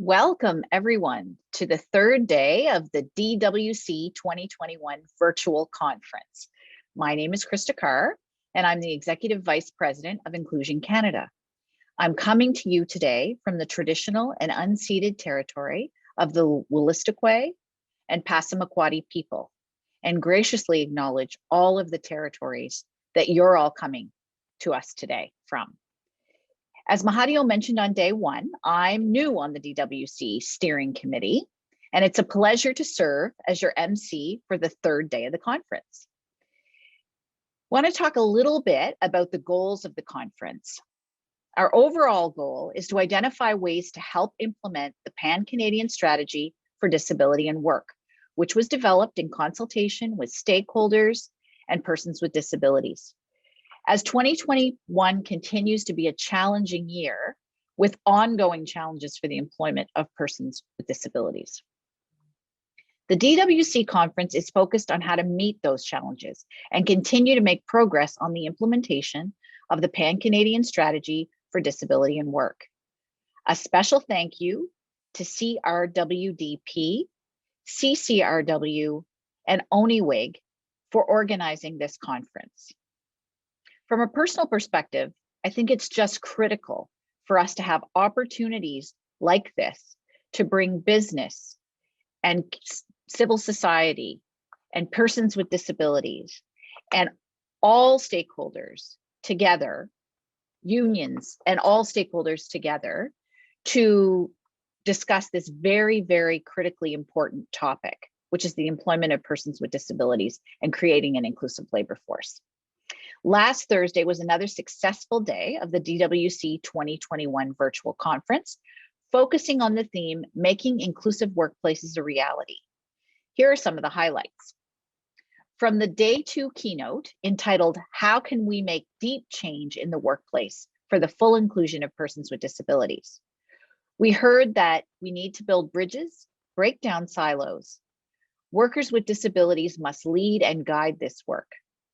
Welcome everyone to the third day of the DWC 2021 virtual conference. My name is Krista Carr, and I'm the Executive Vice President of Inclusion Canada. I'm coming to you today from the traditional and unceded territory of the Wolastoqey and Passamaquoddy people, and graciously acknowledge all of the territories that you're all coming to us today from. As Mahadio mentioned on day one, I'm new on the DWC steering committee, and it's a pleasure to serve as your MC for the third day of the conference. I want to talk a little bit about the goals of the conference. Our overall goal is to identify ways to help implement the Pan-Canadian Strategy for Disability and Work, which was developed in consultation with stakeholders and persons with disabilities. As 2021 continues to be a challenging year with ongoing challenges for the employment of persons with disabilities. The DWC conference is focused on how to meet those challenges and continue to make progress on the implementation of the Pan-Canadian Strategy for Disability and Work. A special thank you to CRWDP, CCRW, and ONIWIG for organizing this conference. From a personal perspective, I think it's just critical for us to have opportunities like this to bring business and civil society and persons with disabilities and all stakeholders together, unions and all stakeholders together, to discuss this very, very critically important topic, which is the employment of persons with disabilities and creating an inclusive labor force. Last Thursday was another successful day of the DWC 2021 virtual conference, focusing on the theme, Making Inclusive Workplaces a Reality. Here are some of the highlights. From the day two keynote entitled, How Can We Make Deep Change in the Workplace for the Full Inclusion of Persons with Disabilities? We heard that we need to build bridges, break down silos. Workers with disabilities must lead and guide this work.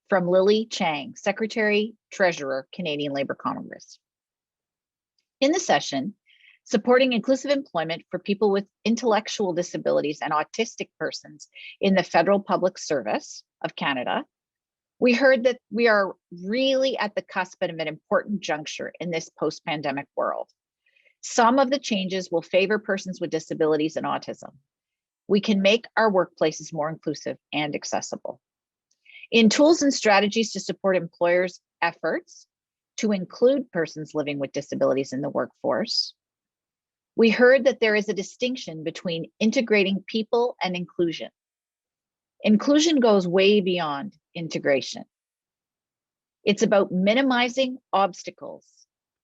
From Lily Chang, Secretary Treasurer, Canadian Labour Congress. In the session, Supporting Inclusive Employment for People with Intellectual Disabilities and Autistic Persons in the Federal Public Service of Canada, we heard that we are really at the cusp of an important juncture in this post-pandemic world. Some of the changes will favor persons with disabilities and autism. We can make our workplaces more inclusive and accessible. In tools and strategies to support employers' efforts to include persons living with disabilities in the workforce, we heard that there is a distinction between integrating people and inclusion. Inclusion goes way beyond integration. It's about minimizing obstacles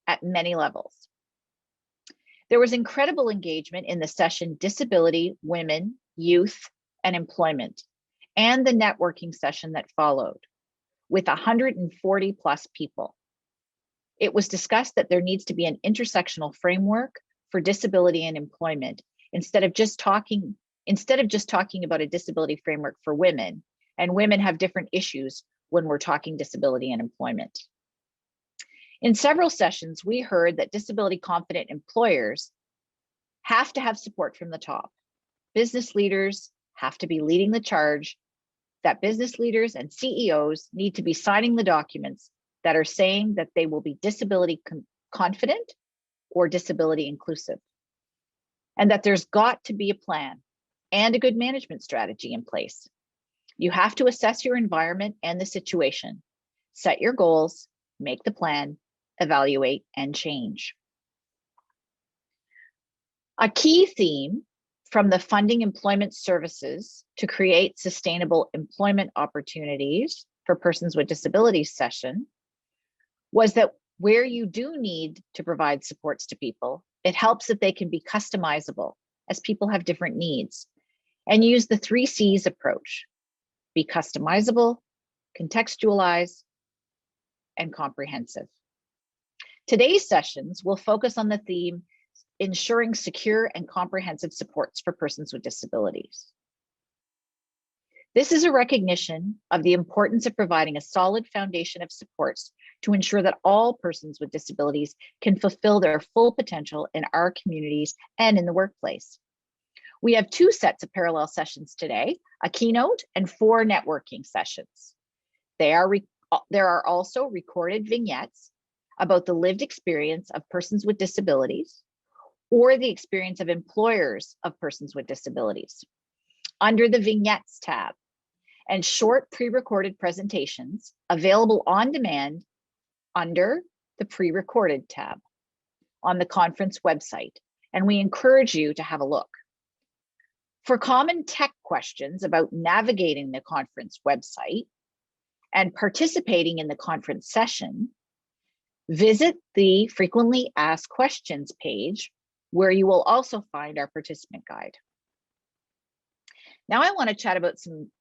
at many levels. There was incredible engagement in the session Disability, Women, Youth, and Employment, and the networking session that followed, with 140 plus people. It was discussed that there needs to be an intersectional framework for disability and employment instead of just talking about a disability framework for women, and women have different issues when we're talking disability and employment. In several sessions, we heard that disability confident employers have to have support from the top. Business leaders have to be leading the charge, that business leaders and CEOs need to be signing the documents that are saying that they will be disability confident or disability inclusive, and that there's got to be a plan and a good management strategy in place. You have to assess your environment and the situation, set your goals, make the plan, evaluate, and change. A key theme from the Funding Employment Services to Create Sustainable Employment Opportunities for Persons with Disabilities session was that where you do need to provide supports to people, it helps that they can be customizable as people have different needs, and use the 3 C's approach: be customizable, contextualize, and comprehensive. Today's sessions will focus on the theme ensuring secure and comprehensive supports for persons with disabilities. This is a recognition of the importance of providing a solid foundation of supports to ensure that all persons with disabilities can fulfill their full potential in our communities and in the workplace. We have 2 sets of parallel sessions today, a keynote and 4 networking sessions. There are also recorded vignettes about the lived experience of persons with disabilities or the experience of employers of persons with disabilities. Under the Vignettes tab, and short pre-recorded presentations available on demand under the pre-recorded tab on the conference website, and we encourage you to have a look. For common tech questions about navigating the conference website and participating in the conference session, visit the Frequently Asked Questions page, where you will also find our participant guide. Now I want to chat about some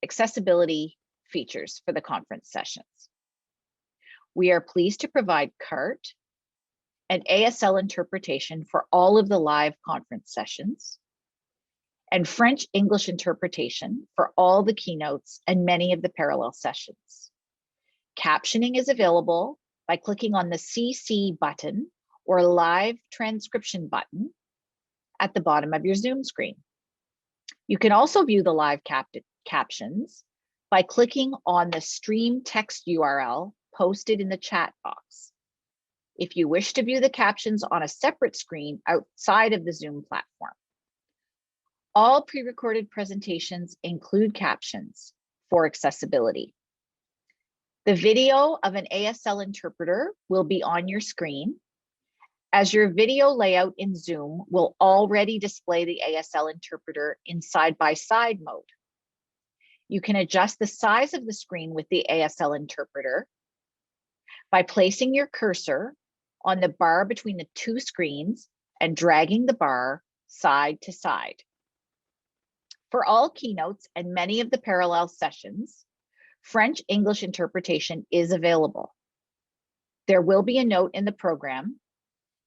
accessibility features for the conference sessions. We are pleased to provide CART and ASL interpretation for all of the live conference sessions, and French-English interpretation for all the keynotes and many of the parallel sessions. Captioning is available by clicking on the CC button or live transcription button at the bottom of your Zoom screen. You can also view the live captions by clicking on the stream text URL posted in the chat box. If you wish to view the captions on a separate screen outside of the Zoom platform. All pre-recorded presentations include captions for accessibility. The video of an ASL interpreter will be on your screen, as your video layout in Zoom will already display the ASL interpreter in side-by-side mode. You can adjust the size of the screen with the ASL interpreter by placing your cursor on the bar between the 2 screens and dragging the bar side to side. For all keynotes and many of the parallel sessions, French-English interpretation is available. There will be a note in the program,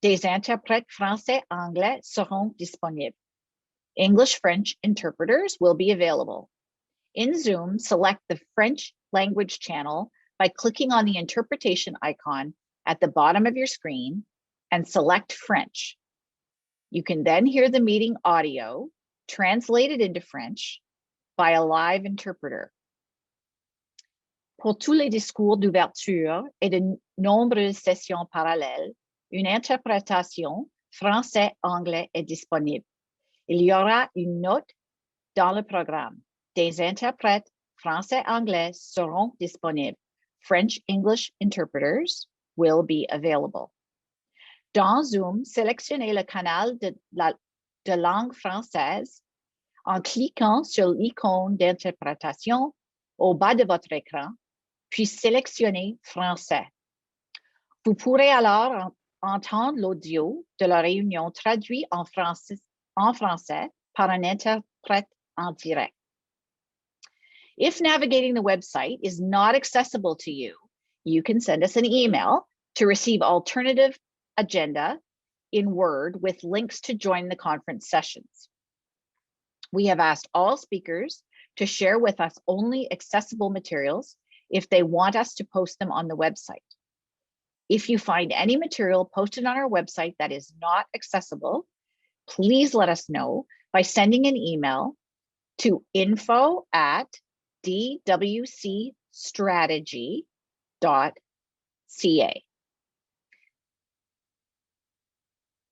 Des interprètes français-anglais seront disponibles. English-French interpreters will be available. In Zoom, select the French language channel by clicking on the interpretation icon at the bottom of your screen and select French. You can then hear the meeting audio translated into French by a live interpreter. Pour tous les discours d'ouverture et de nombreuses sessions parallèles, une interprétation français-anglais est disponible. Il y aura une note dans le programme. Des interprètes français-anglais seront disponibles. French-English interpreters will be available. Dans Zoom, sélectionnez le canal de langue française en cliquant sur l'icône d'interprétation au bas de votre écran, puis sélectionnez Français. Vous pourrez alors entendre l'audio de la réunion traduit en français par un interprète en direct. If navigating the website is not accessible to you, you can send us an email to receive alternative agenda in Word with links to join the conference sessions. We have asked all speakers to share with us only accessible materials if they want us to post them on the website. If you find any material posted on our website that is not accessible, please let us know by sending an email to info@dwcstrategy.ca.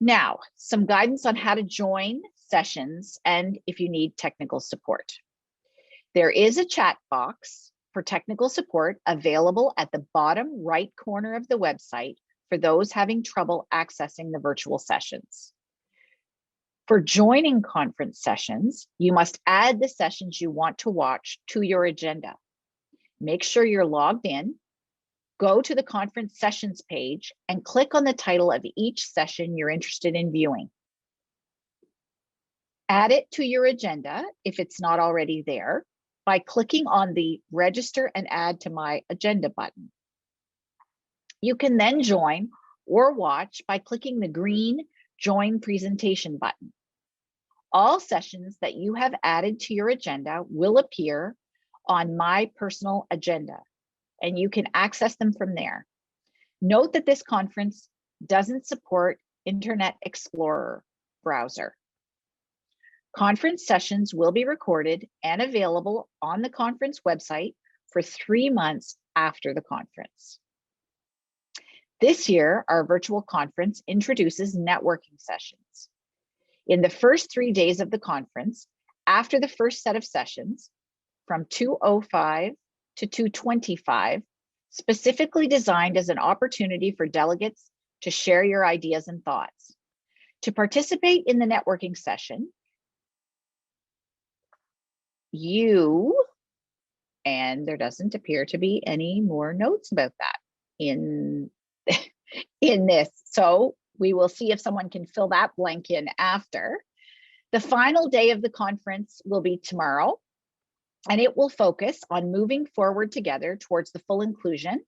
Now, some guidance on how to join sessions and if you need technical support. There is a chat box for technical support available at the bottom right corner of the website for those having trouble accessing the virtual sessions. For joining conference sessions, you must add the sessions you want to watch to your agenda. Make sure you're logged in, go to the conference sessions page and click on the title of each session you're interested in viewing. Add it to your agenda if it's not already there by clicking on the Register and Add to My Agenda button. You can then join or watch by clicking the green Join Presentation button. All sessions that you have added to your agenda will appear on my personal agenda, and you can access them from there. Note that this conference doesn't support Internet Explorer browser. Conference sessions will be recorded and available on the conference website for 3 months after the conference. This year, our virtual conference introduces networking sessions. In the first 3 days of the conference, after the first set of sessions, from 2:05 to 2:25, specifically designed as an opportunity for delegates to share your ideas and thoughts. To participate in the networking session, and there doesn't appear to be any more notes about that in this. So we will see if someone can fill that blank in after. The final day of the conference will be tomorrow, and it will focus on moving forward together towards the full inclusion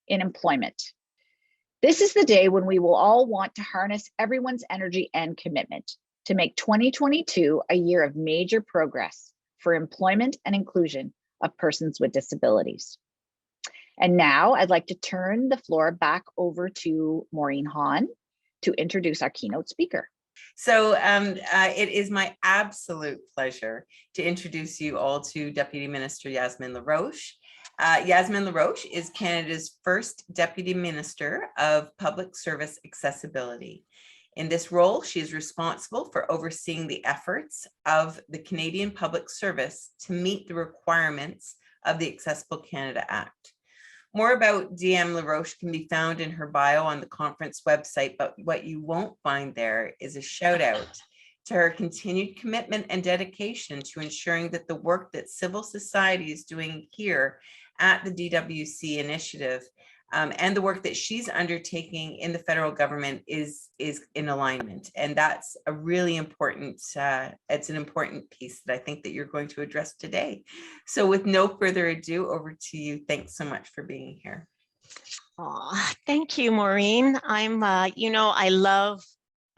in employment. This is the day when we will all want to harness everyone's energy and commitment to make 2022 a year of major progress for employment and inclusion of persons with disabilities. And now I'd like to turn the floor back over to Maureen Hahn to introduce our keynote speaker. So it is my absolute pleasure to introduce you all to Deputy Minister Yazmine Laroche. Yazmine Laroche is Canada's first Deputy Minister of Public Service Accessibility. In this role, she is responsible for overseeing the efforts of the Canadian Public Service to meet the requirements of the Accessible Canada Act. More about DM Laroche can be found in her bio on the conference website, but what you won't find there is a shout out to her continued commitment and dedication to ensuring that the work that civil society is doing here at the DWC initiative and the work that she's undertaking in the federal government is in alignment. And that's a really important, it's an important piece that I think that you're going to address today. So with no further ado, over to you. Thanks so much for being here. Oh, thank you, Maureen. I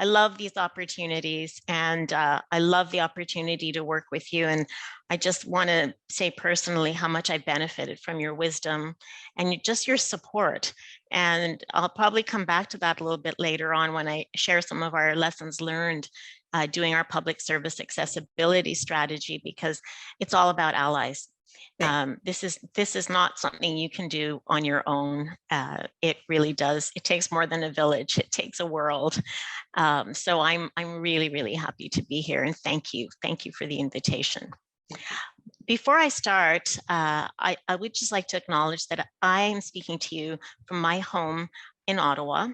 love these opportunities, and I love the opportunity to work with you. And I just want to say personally how much I benefited from your wisdom and just your support. And I'll probably come back to that a little bit later on when I share some of our lessons learned doing our public service accessibility strategy, because it's all about allies. This is not something you can do on your own. It really does. It takes more than a village. It takes a world. So I'm really, really happy to be here, and thank you for the invitation. Before I start, I would just like to acknowledge that I am speaking to you from my home in Ottawa,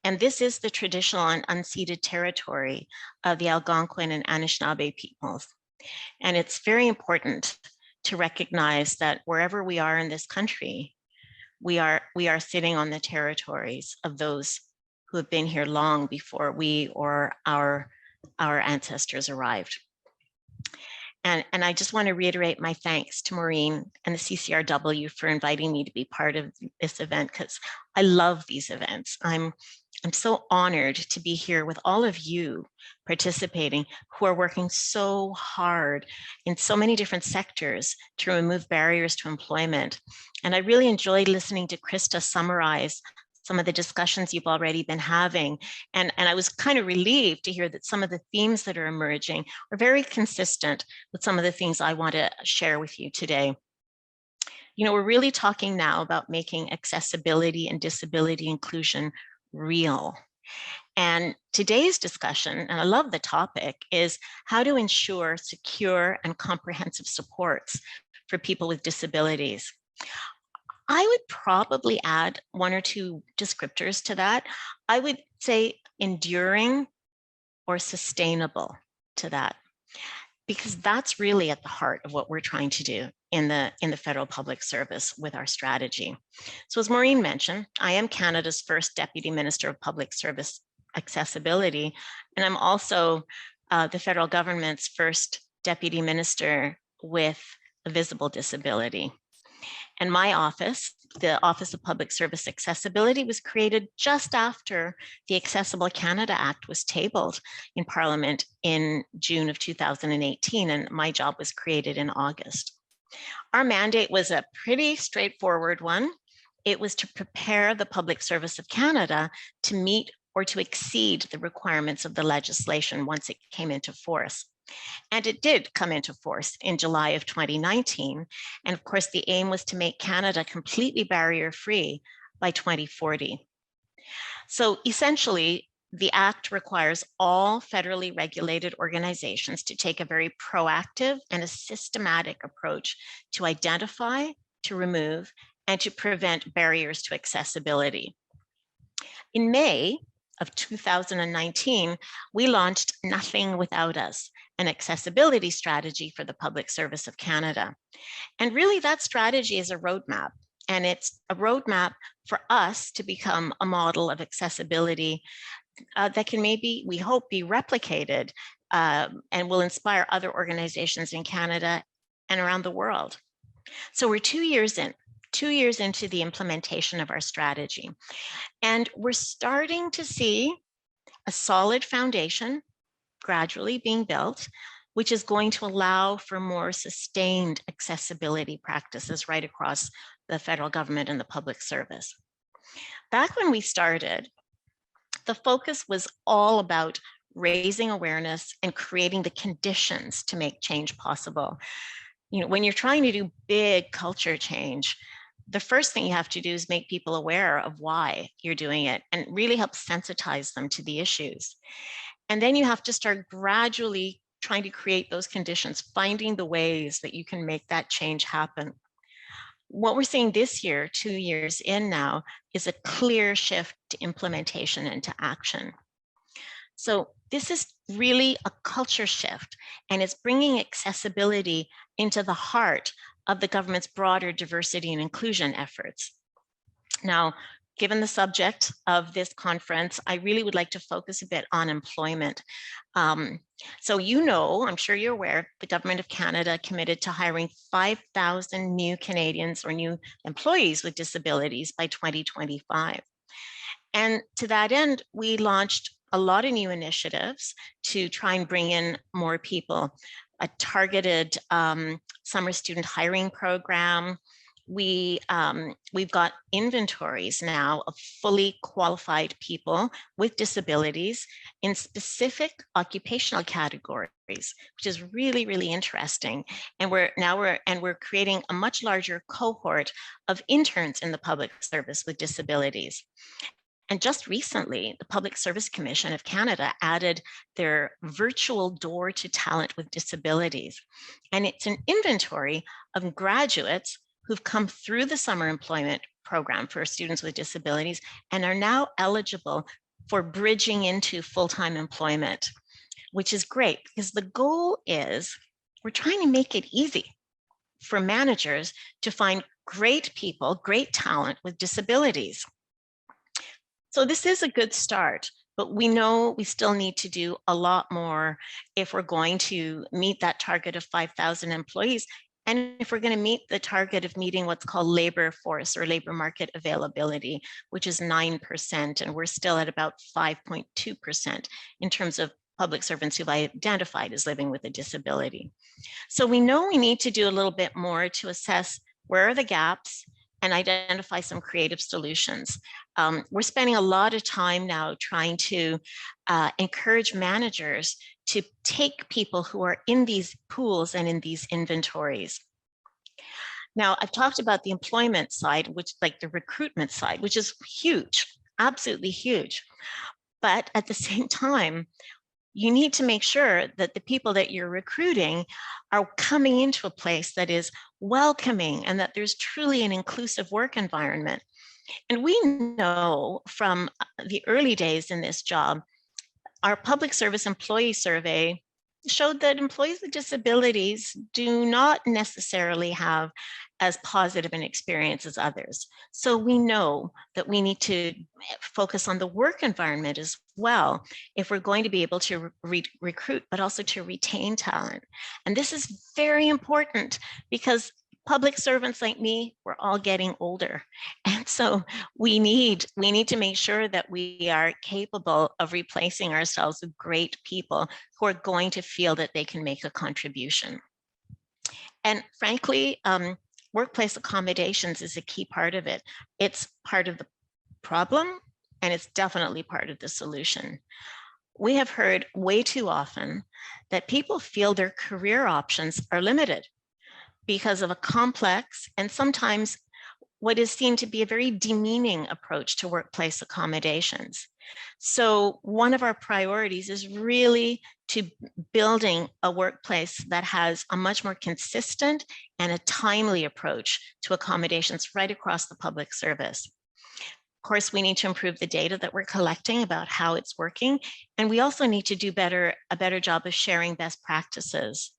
and this is the traditional and unceded territory of the Algonquin and Anishinaabe peoples. And it's very important to recognize that wherever we are in this country, we are sitting on the territories of those who have been here long before we or our ancestors arrived. And I just want to reiterate my thanks to Maureen and the CCRW for inviting me to be part of this event, because I love these events. I'm so honored to be here with all of you participating who are working so hard in so many different sectors to remove barriers to employment. And I really enjoyed listening to Krista summarize some of the discussions you've already been having. And I was kind of relieved to hear that some of the themes that are emerging are very consistent with some of the things I want to share with you today. You know, we're really talking now about making accessibility and disability inclusion real. And today's discussion, and I love the topic, is how to ensure secure and comprehensive supports for people with disabilities. I would probably add one or two descriptors to that. I would say enduring or sustainable to that, because that's really at the heart of what we're trying to do in the federal public service with our strategy. So as Maureen mentioned, I am Canada's first Deputy Minister of Public Service Accessibility, and I'm also the federal government's first Deputy Minister with a visible disability. And my office, the Office of Public Service Accessibility, was created just after the Accessible Canada Act was tabled in Parliament in June of 2018, and my job was created in August. Our mandate was a pretty straightforward one. It was to prepare the Public Service of Canada to meet or to exceed the requirements of the legislation once it came into force. And it did come into force in July of 2019. And of course, the aim was to make Canada completely barrier-free by 2040. So essentially, the Act requires all federally regulated organizations to take a very proactive and a systematic approach to identify, to remove, and to prevent barriers to accessibility. In May of 2019, we launched Nothing Without Us, an accessibility strategy for the Public Service of Canada. And really that strategy is a roadmap, and it's a roadmap for us to become a model of accessibility that can maybe, we hope, be replicated and will inspire other organizations in Canada and around the world. So we're 2 years in. 2 years into the implementation of our strategy. And we're starting to see a solid foundation gradually being built, which is going to allow for more sustained accessibility practices right across the federal government and the public service. Back when we started, the focus was all about raising awareness and creating the conditions to make change possible. You know, when you're trying to do big culture change, the first thing you have to do is make people aware of why you're doing it and really help sensitize them to the issues. And then you have to start gradually trying to create those conditions, finding the ways that you can make that change happen. What we're seeing this year, 2 years in now, is a clear shift to implementation and to action. So this is really a culture shift, and it's bringing accessibility into the heart of the government's broader diversity and inclusion efforts. Now, given the subject of this conference, I really would like to focus a bit on employment. So you know, I'm sure you're aware, the Government of Canada committed to hiring 5,000 new Canadians or new employees with disabilities by 2025. And to that end, we launched a lot of new initiatives to try and bring in more people. A targeted summer student hiring program. We've got inventories now of fully qualified people with disabilities in specific occupational categories, which is really, really interesting. And we're creating a much larger cohort of interns in the public service with disabilities. And just recently, the Public Service Commission of Canada added their virtual door to talent with disabilities. And it's an inventory of graduates who've come through the summer employment program for students with disabilities and are now eligible for bridging into full-time employment, which is great because the goal is we're trying to make it easy for managers to find great people, great talent with disabilities. So this is a good start, but we know we still need to do a lot more if we're going to meet that target of 5,000 employees. And if we're going to meet the target of meeting what's called labor force or labor market availability, which is 9%, and we're still at about 5.2% in terms of public servants who've identified as living with a disability. So we know we need to do a little bit more to assess where are the gaps and identify some creative solutions. We're spending a lot of time now trying to encourage managers to take people who are in these pools and in these inventories. Now, I've talked about the employment side, which like the recruitment side, which is huge, absolutely huge. But at the same time, you need to make sure that the people that you're recruiting are coming into a place that is welcoming and that there's truly an inclusive work environment. And we know from the early days in this job, our public service employee survey showed that employees with disabilities do not necessarily have as positive an experience as others. So we know that we need to focus on the work environment as well if we're going to be able to recruit, but also to retain talent. And this is very important because public servants like me, we're all getting older. And so we need to make sure that we are capable of replacing ourselves with great people who are going to feel that they can make a contribution. And frankly, workplace accommodations is a key part of it. It's part of the problem, and it's definitely part of the solution. We have heard way too often that people feel their career options are limited because of a complex and sometimes what is seen to be a very demeaning approach to workplace accommodations. So one of our priorities is really to building a workplace that has a much more consistent and a timely approach to accommodations right across the public service. Of course, we need to improve the data that we're collecting about how it's working. And we also need to do a better job of sharing best practices.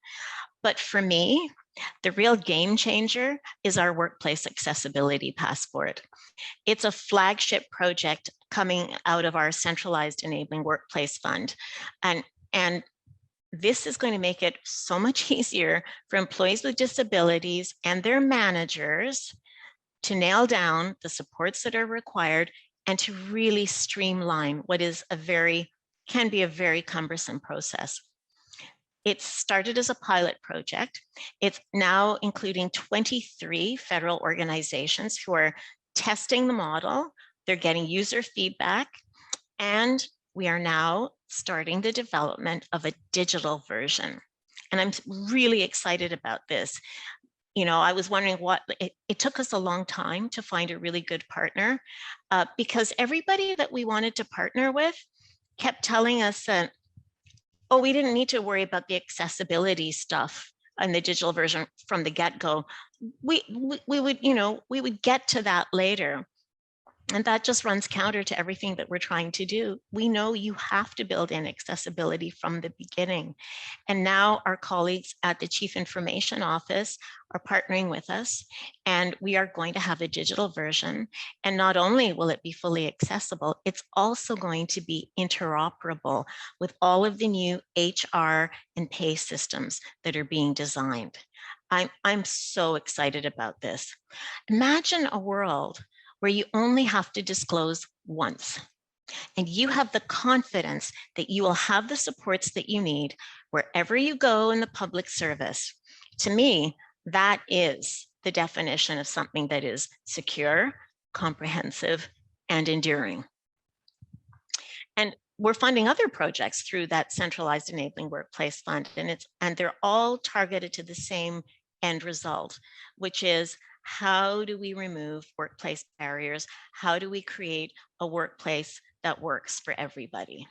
But for me, the real game changer is our workplace accessibility passport. It's a flagship project coming out of our centralized enabling workplace fund. And this is going to make it so much easier for employees with disabilities and their managers to nail down the supports that are required and to really streamline what is can be a very cumbersome process. It started as a pilot project. It's now including 23 federal organizations who are testing the model. They're getting user feedback, and we are now starting the development of a digital version. And I'm really excited about this. You know, I was wondering it took us a long time to find a really good partner because everybody that we wanted to partner with kept telling us that, oh, we didn't need to worry about the accessibility stuff in the digital version from the get-go. We would get to that later. And that just runs counter to everything that we're trying to do. We know you have to build in accessibility from the beginning. And now our colleagues at the Chief Information Office are partnering with us, and we are going to have a digital version. And not only will it be fully accessible, it's also going to be interoperable with all of the new HR and pay systems that are being designed. I'm so excited about this. Imagine a world where you only have to disclose once. And you have the confidence that you will have the supports that you need wherever you go in the public service. To me, that is the definition of something that is secure, comprehensive, and enduring. And we're funding other projects through that centralized enabling workplace fund, and they're all targeted to the same end result, which is how do we remove workplace barriers? How do we create a workplace that works for everybody?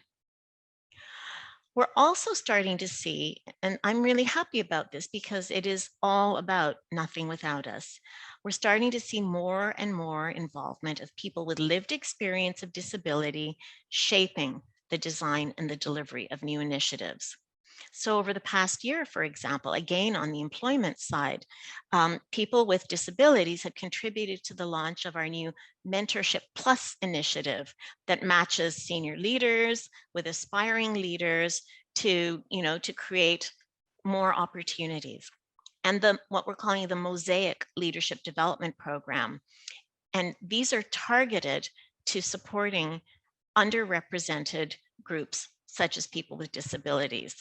We're also starting to see, and I'm really happy about this because it is all about nothing without us. We're starting to see more and more involvement of people with lived experience of disability shaping the design and the delivery of new initiatives. So over the past year, for example, again, on the employment side, people with disabilities have contributed to the launch of our new Mentorship Plus initiative that matches senior leaders with aspiring leaders to create more opportunities. And what we're calling the Mosaic Leadership Development Program. And these are targeted to supporting underrepresented groups, such as people with disabilities.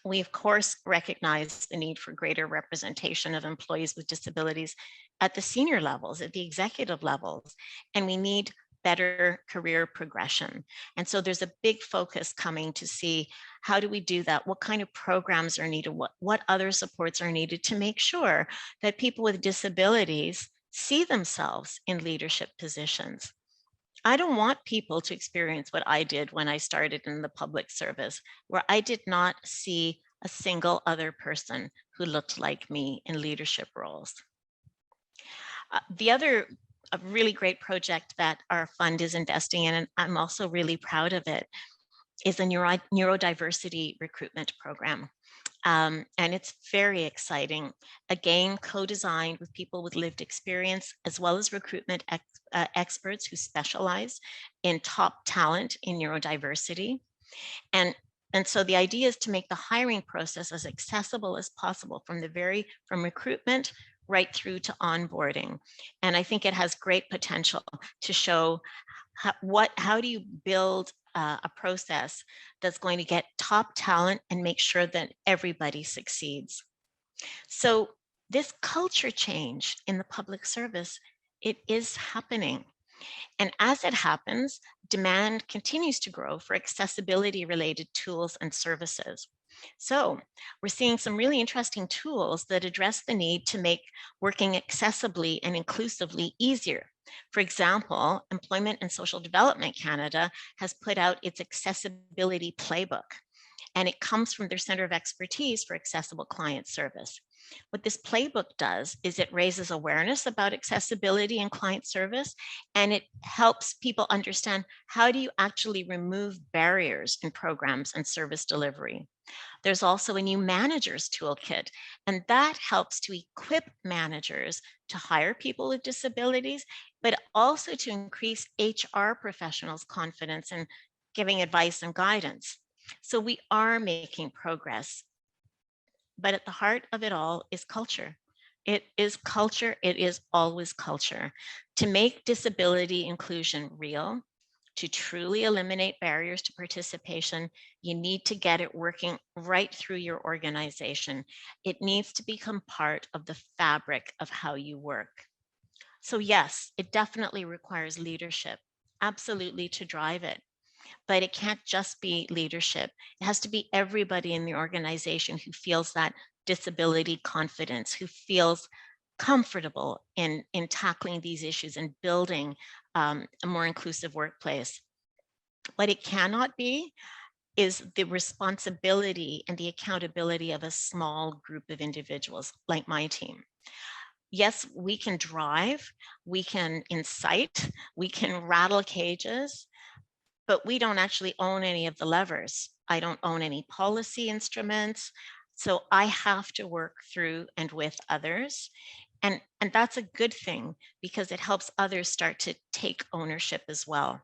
We, of course, recognize the need for greater representation of employees with disabilities at the senior levels, at the executive levels, and we need better career progression. And so there's a big focus coming to see how do we do that? What kind of programs are needed? What other supports are needed to make sure that people with disabilities see themselves in leadership positions? I don't want people to experience what I did when I started in the public service, where I did not see a single other person who looked like me in leadership roles. The other really great project that our fund is investing in, and I'm also really proud of it, is a neurodiversity recruitment program. And it's very exciting. Again, co-designed with people with lived experience, as well as recruitment experts who specialize in top talent in neurodiversity. And so the idea is to make the hiring process as accessible as possible from recruitment right through to onboarding. And I think it has great potential to show how do you build a process that's going to get top talent and make sure that everybody succeeds. So this culture change in the public service, it is happening. And as it happens, demand continues to grow for accessibility related tools and services. So we're seeing some really interesting tools that address the need to make working accessibly and inclusively easier. For example, Employment and Social Development Canada has put out its accessibility playbook, and it comes from their Center of Expertise for Accessible Client Service. What this playbook does is it raises awareness about accessibility and client service, and it helps people understand how do you actually remove barriers in programs and service delivery. There's also a new manager's toolkit, and that helps to equip managers to hire people with disabilities, but also to increase HR professionals' confidence in giving advice and guidance. So we are making progress, but at the heart of it all is culture. It is culture. It is always culture. To make disability inclusion real, to truly eliminate barriers to participation, you need to get it working right through your organization. It needs to become part of the fabric of how you work. So yes, it definitely requires leadership, absolutely, to drive it. But it can't just be leadership. It has to be everybody in the organization who feels that disability confidence, who feels comfortable in tackling these issues and building a more inclusive workplace. What it cannot be is the responsibility and the accountability of a small group of individuals like my team. Yes, we can drive, we can incite, we can rattle cages, but we don't actually own any of the levers. I don't own any policy instruments. So I have to work through and with others. And that's a good thing because it helps others start to take ownership as well.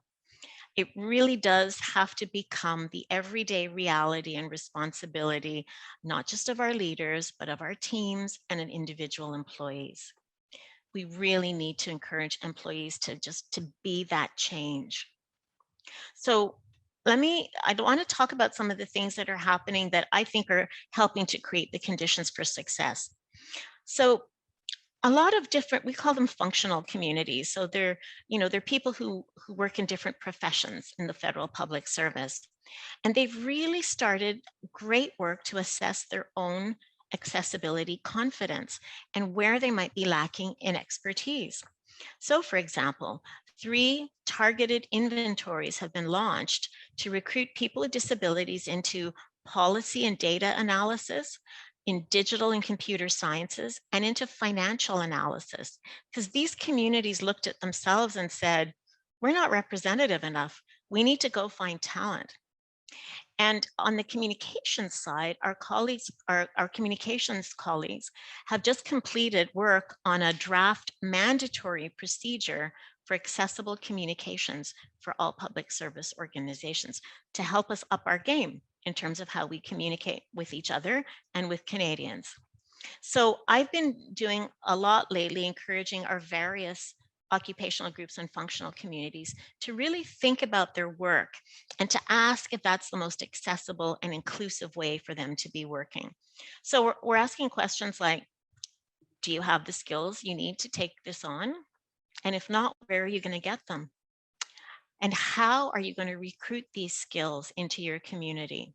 It really does have to become the everyday reality and responsibility, not just of our leaders, but of our teams and individual employees. We really need to encourage employees to be that change. So I want to talk about some of the things that are happening that I think are helping to create the conditions for success. So a lot of different, we call them functional communities. So they're people who work in different professions in the federal public service. And they've really started great work to assess their own accessibility confidence and where they might be lacking in expertise. So for example, 3 targeted inventories have been launched to recruit people with disabilities into policy and data analysis, in digital and computer sciences, and into financial analysis, because these communities looked at themselves and said, we're not representative enough. We need to go find talent. And on the communications side, our communications colleagues have just completed work on a draft mandatory procedure for accessible communications for all public service organizations to help us up our game in terms of how we communicate with each other and with Canadians. So I've been doing a lot lately, encouraging our various occupational groups and functional communities to really think about their work and to ask if that's the most accessible and inclusive way for them to be working. So we're asking questions like, do you have the skills you need to take this on? And if not, where are you going to get them? And how are you going to recruit these skills into your community?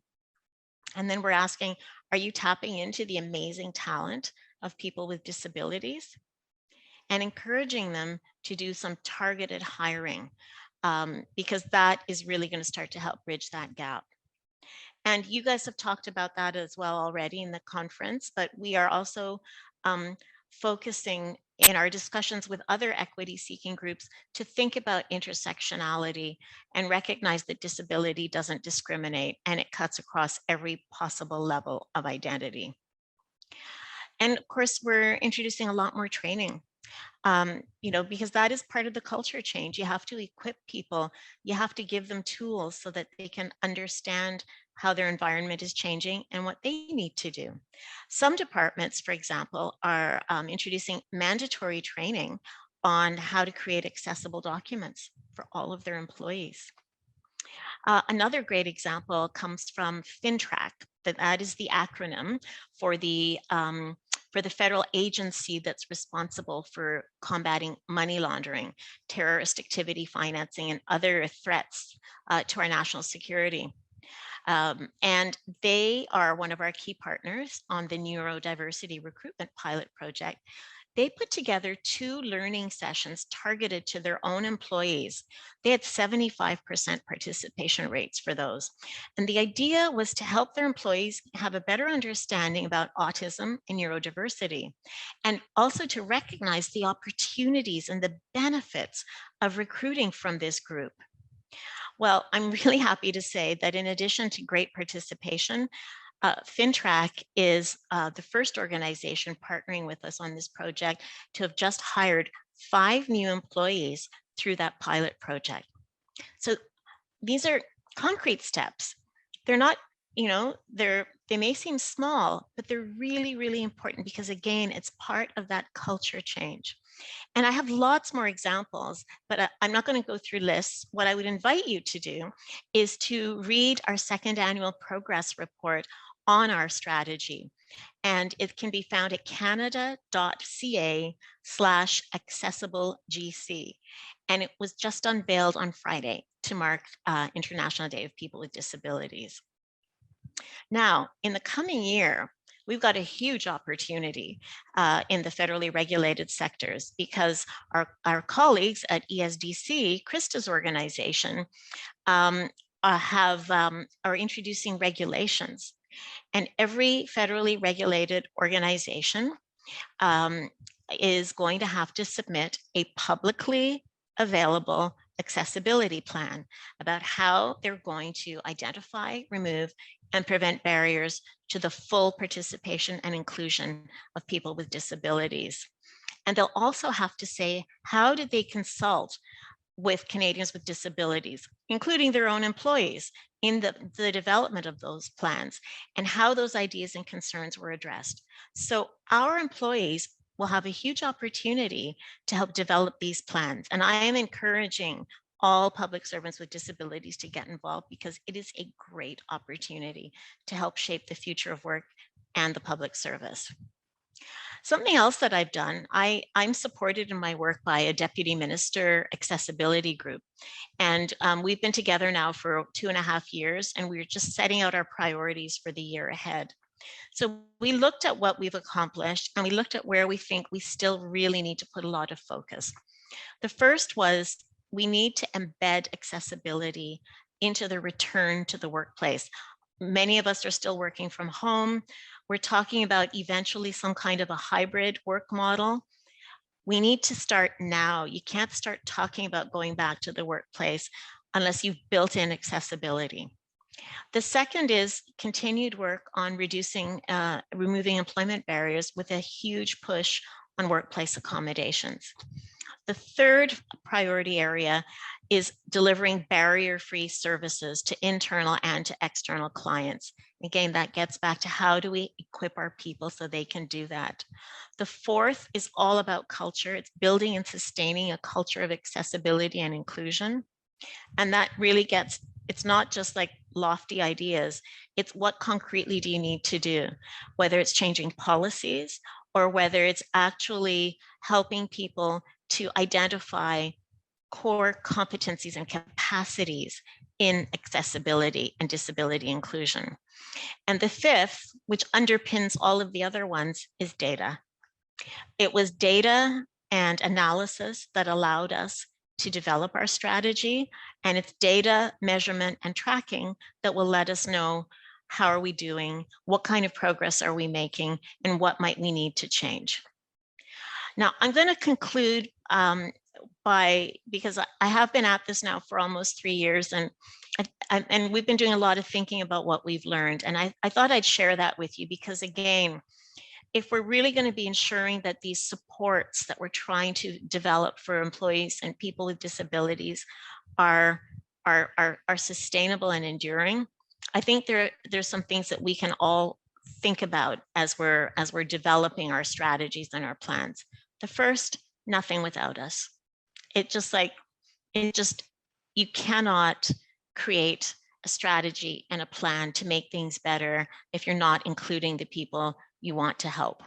And then we're asking, are you tapping into the amazing talent of people with disabilities? And encouraging them to do some targeted hiring, because that is really going to start to help bridge that gap. And you guys have talked about that as well already in the conference, but we are also focusing in our discussions with other equity seeking groups to think about intersectionality and recognize that disability doesn't discriminate and it cuts across every possible level of identity. And of course, we're introducing a lot more training, because that is part of the culture change. You have to equip people, you have to give them tools so that they can understand how their environment is changing and what they need to do. Some departments, for example, are introducing mandatory training on how to create accessible documents for all of their employees. Another great example comes from FinTrack. That is the acronym for the for the federal agency that's responsible for combating money laundering, terrorist activity financing, and other threats to our national security. And they are one of our key partners on the Neurodiversity Recruitment Pilot Project. They put together 2 learning sessions targeted to their own employees. They had 75% participation rates for those. And the idea was to help their employees have a better understanding about autism and neurodiversity, and also to recognize the opportunities and the benefits of recruiting from this group. Well, I'm really happy to say that in addition to great participation, FinTrack is the first organization partnering with us on this project to have just hired 5 new employees through that pilot project. So these are concrete steps. They're not, they may seem small, but they're really, really important because, again, it's part of that culture change. And I have lots more examples, but I'm not going to go through lists. What I would invite you to do is to read our 2nd annual progress report on our strategy. And it can be found at canada.ca/accessiblegc. And it was just unveiled on Friday to mark International Day of People with Disabilities. Now, in the coming year, we've got a huge opportunity in the federally regulated sectors because our colleagues at ESDC, Krista's organization, are introducing regulations. And every federally regulated organization is going to have to submit a publicly available accessibility plan about how they're going to identify, remove, and prevent barriers to the full participation and inclusion of people with disabilities. And they'll also have to say, how did they consult with Canadians with disabilities, including their own employees, in the development of those plans, and how those ideas and concerns were addressed. So our employees will have a huge opportunity to help develop these plans. And I am encouraging all public servants with disabilities to get involved because it is a great opportunity to help shape the future of work and the public service. Something else that I've done, I'm supported in my work by a deputy minister accessibility group. And we've been together now for 2.5 years, and we're just setting out our priorities for the year ahead. So we looked at what we've accomplished, and we looked at where we think we still really need to put a lot of focus. The first was we need to embed accessibility into the return to the workplace. Many of us are still working from home. We're talking about eventually some kind of a hybrid work model. We need to start now. You can't start talking about going back to the workplace unless you've built in accessibility. The second is continued work on removing employment barriers with a huge push on workplace accommodations. The third priority area is delivering barrier-free services to internal and to external clients. Again, that gets back to how do we equip our people so they can do that. The fourth is all about culture. It's building and sustaining a culture of accessibility and inclusion. And that really it's not just like lofty ideas, it's what concretely do you need to do, whether it's changing policies or whether it's actually helping people to identify core competencies and capacities in accessibility and disability inclusion. And the fifth, which underpins all of the other ones, is data. It was data and analysis that allowed us to develop our strategy, and it's data, measurement, and tracking that will let us know how are we doing, what kind of progress are we making, and what might we need to change. Now, I'm going to conclude because I have been at this now for almost 3 years, and we've been doing a lot of thinking about what we've learned. And I thought I'd share that with you because, again, if we're really going to be ensuring that these supports that we're trying to develop for employees and people with disabilities are sustainable and enduring, I think there's some things that we can all think about as we're developing our strategies and our plans. The first, nothing without us. You cannot create a strategy and a plan to make things better if you're not including the people you want to help.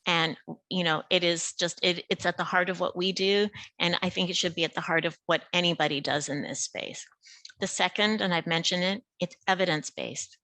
And, it is just, it's at the heart of what we do. And I think it should be at the heart of what anybody does in this space. The second, and I've mentioned it, it's evidence-based.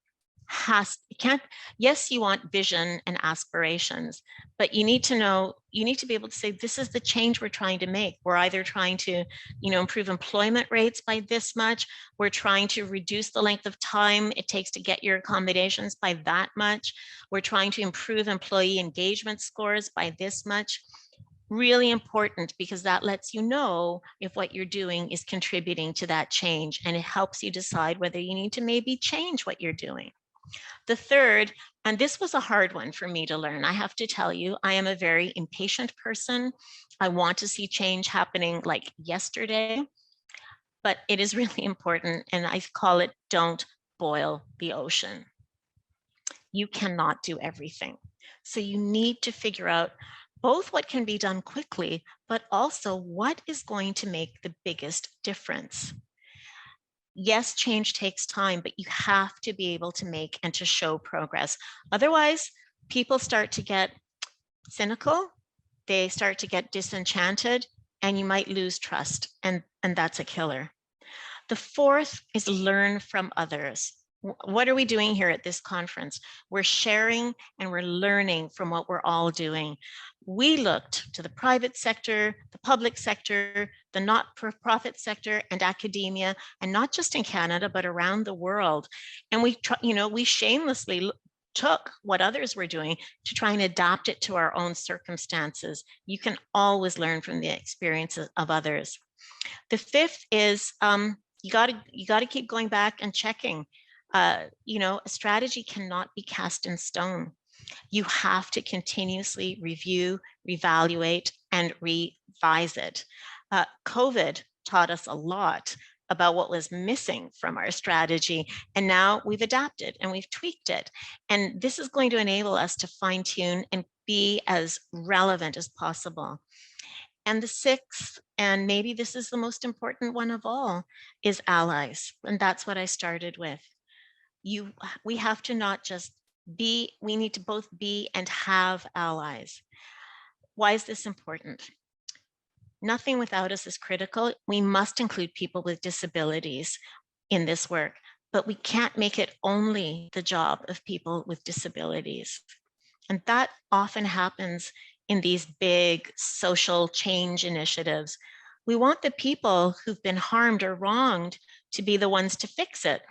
Yes, you want vision and aspirations, but you need to be able to say, this is the change we're trying to make. We're either trying to, improve employment rates by this much. We're trying to reduce the length of time it takes to get your accommodations by that much. We're trying to improve employee engagement scores by this much. Really important, because that lets you know if what you're doing is contributing to that change, and it helps you decide whether you need to maybe change what you're doing. The third, and this was a hard one for me to learn, I have to tell you, I am a very impatient person. I want to see change happening like yesterday, but it is really important, and I call it, don't boil the ocean. You cannot do everything. So you need to figure out both what can be done quickly, but also what is going to make the biggest difference. Yes, change takes time, but you have to be able to make and to show progress. Otherwise, people start to get cynical, they start to get disenchanted, and you might lose trust, and that's a killer. The fourth is learn from others. What are we doing here at this conference? We're sharing and we're learning from what we're all doing. We looked to the private sector, the public sector, the not-for-profit sector, and academia, and not just in Canada, but around the world. And we shamelessly took what others were doing to try and adapt it to our own circumstances. You can always learn from the experiences of others. The fifth is you got to keep going back and checking. A strategy cannot be cast in stone. You have to continuously review, reevaluate, and revise it. COVID taught us a lot about what was missing from our strategy, and now we've adapted and we've tweaked it. And this is going to enable us to fine-tune and be as relevant as possible. And the sixth, and maybe this is the most important one of all, is allies. And that's what I started with. We have to not just be, we need to both be and have allies. Why is this important? Nothing without us is critical. We must include people with disabilities in this work, but we can't make it only the job of people with disabilities. And that often happens in these big social change initiatives. We want the people who've been harmed or wronged to be the ones to fix it.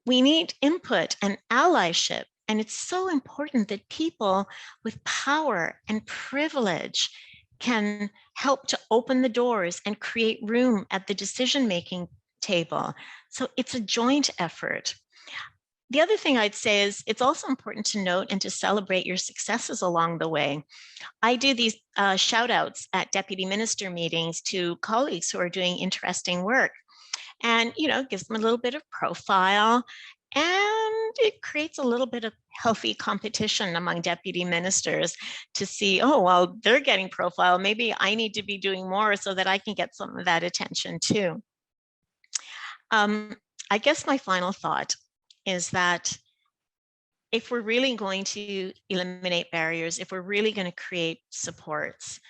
We need input and allyship, and it's so important that people with power and privilege can help to open the doors and create room at the decision-making table. So it's a joint effort. The other thing I'd say is it's also important to note and to celebrate your successes along the way. I do these shout outs at deputy minister meetings to colleagues who are doing interesting work, and gives them a little bit of profile, and it creates a little bit of healthy competition among deputy ministers to see, oh, well, they're getting profile, maybe I need to be doing more so that I can get some of that attention too. I guess my final thought is that if we're really going to eliminate barriers, if we're really going to create supports,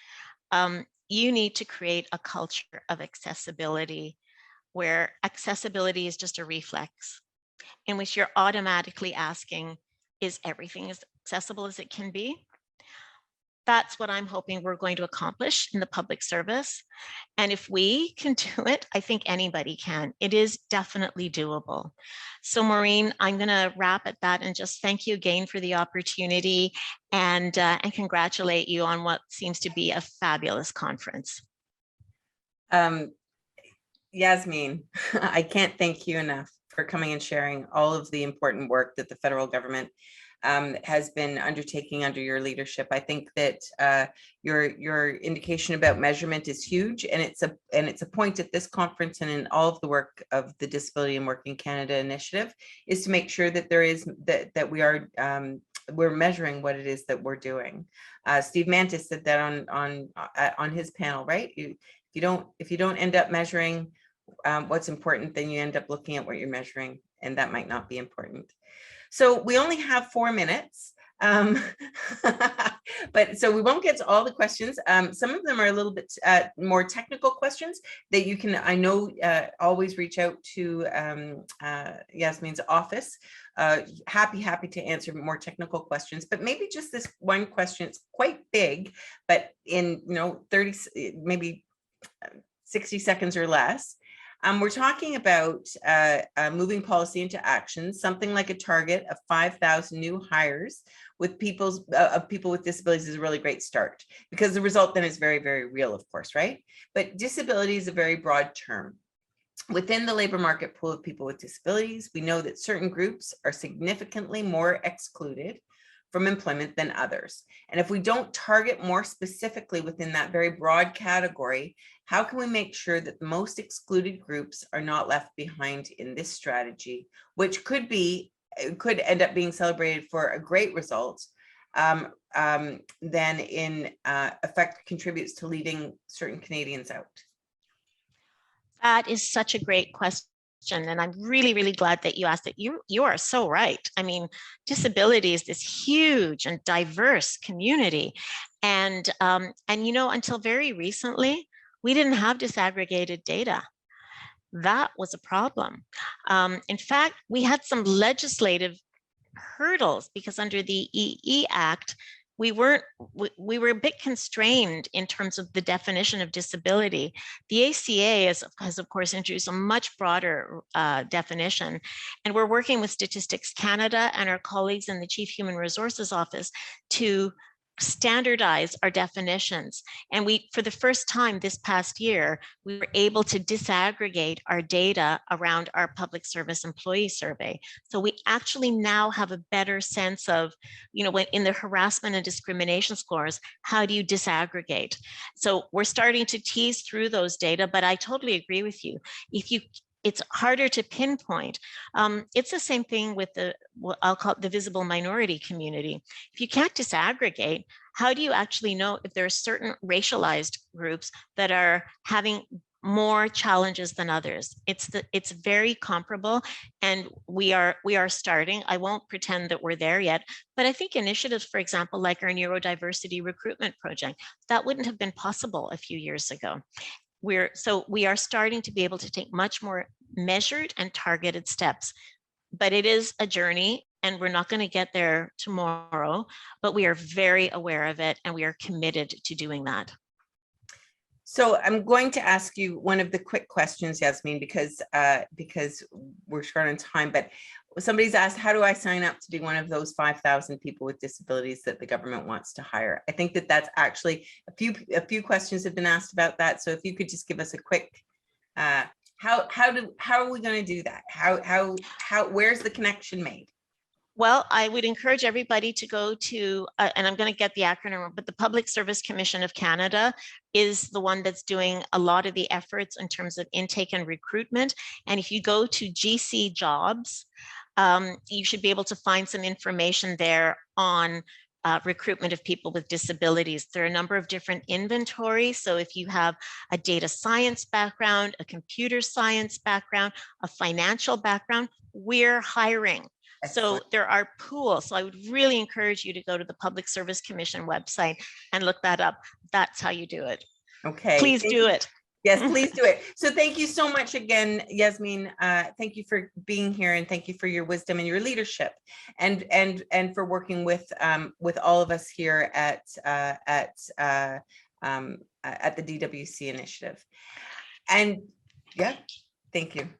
you need to create a culture of accessibility, where accessibility is just a reflex, in which you're automatically asking, is everything as accessible as it can be? That's what I'm hoping we're going to accomplish in the public service. And if we can do it, I think anybody can. It is definitely doable. So Maureen, I'm going to wrap at that and just thank you again for the opportunity, and congratulate you on what seems to be a fabulous conference. Yazmine, I can't thank you enough for coming and sharing all of the important work that the federal government has been undertaking under your leadership. I think that your indication about measurement is huge, and it's a point at this conference and in all of the work of the Disability and Work in Canada initiative, is to make sure that there is that we are we're measuring what it is that we're doing. Steve Mantis said that on his panel, right? If you don't end up measuring what's important, then you end up looking at what you're measuring, and that might not be important. So we only have 4 minutes. But so we won't get to all the questions. Some of them are a little bit more technical questions that you can, I know, always reach out to Yazmine's office. Happy to answer more technical questions, but maybe just this one question. It's quite big, but in 30, maybe 60 seconds or less. We're talking about moving policy into action, something like a target of 5,000 new hires with people with disabilities is a really great start, because the result then is very, very real, of course, right? But disability is a very broad term. Within the labor market pool of people with disabilities, we know that certain groups are significantly more excluded from employment than others. And if we don't target more specifically within that very broad category, how can we make sure that the most excluded groups are not left behind in this strategy, which could end up being celebrated for a great result, then in effect contributes to leaving certain Canadians out? That is such a great question. And I'm really, really glad that you asked it. You are so right. I mean, disability is this huge and diverse community. And until very recently, we didn't have disaggregated data. That was a problem. In fact, we had some legislative hurdles because under the EE Act, we were a bit constrained in terms of the definition of disability. The ACA has of course introduced a much broader definition, and we're working with Statistics Canada and our colleagues in the Chief Human Resources Office to standardize our definitions. And for the first time this past year, we were able to disaggregate our data around our public service employee survey. So we actually now have a better sense of, when in the harassment and discrimination scores, how do you disaggregate? So we're starting to tease through those data, but I totally agree with you. It's harder to pinpoint. It's the same thing with what I'll call the visible minority community. If you can't disaggregate, how do you actually know if there are certain racialized groups that are having more challenges than others? It's very comparable, and we are starting. I won't pretend that we're there yet, but I think initiatives, for example, like our Neurodiversity Recruitment project, that wouldn't have been possible a few years ago. We are starting to be able to take much more measured and targeted steps, but it is a journey and we're not going to get there tomorrow, but we are very aware of it and we are committed to doing that. So I'm going to ask you one of the quick questions, Yazmine, because we're short on time, but somebody's asked, how do I sign up to be one of those 5,000 people with disabilities that the government wants to hire? I think that's actually a few questions have been asked about that. So if you could just give us a quick, how are we going to do that? Where's the connection made? Well, I would encourage everybody to go to, and I'm going to get the acronym, but the Public Service Commission of Canada is the one that's doing a lot of the efforts in terms of intake and recruitment. And if you go to GC Jobs, you should be able to find some information there on recruitment of people with disabilities. There are a number of different inventories. So if you have a data science background, a computer science background, a financial background, we're hiring. So there are pools. So I would really encourage you to go to the Public Service Commission website and look that up. That's how you do it. Okay. Please do it. Yes, please do it. So thank you so much again, Yazmine. Thank you for being here, and thank you for your wisdom and your leadership, and for working with all of us here at the DWC initiative. And yeah, thank you.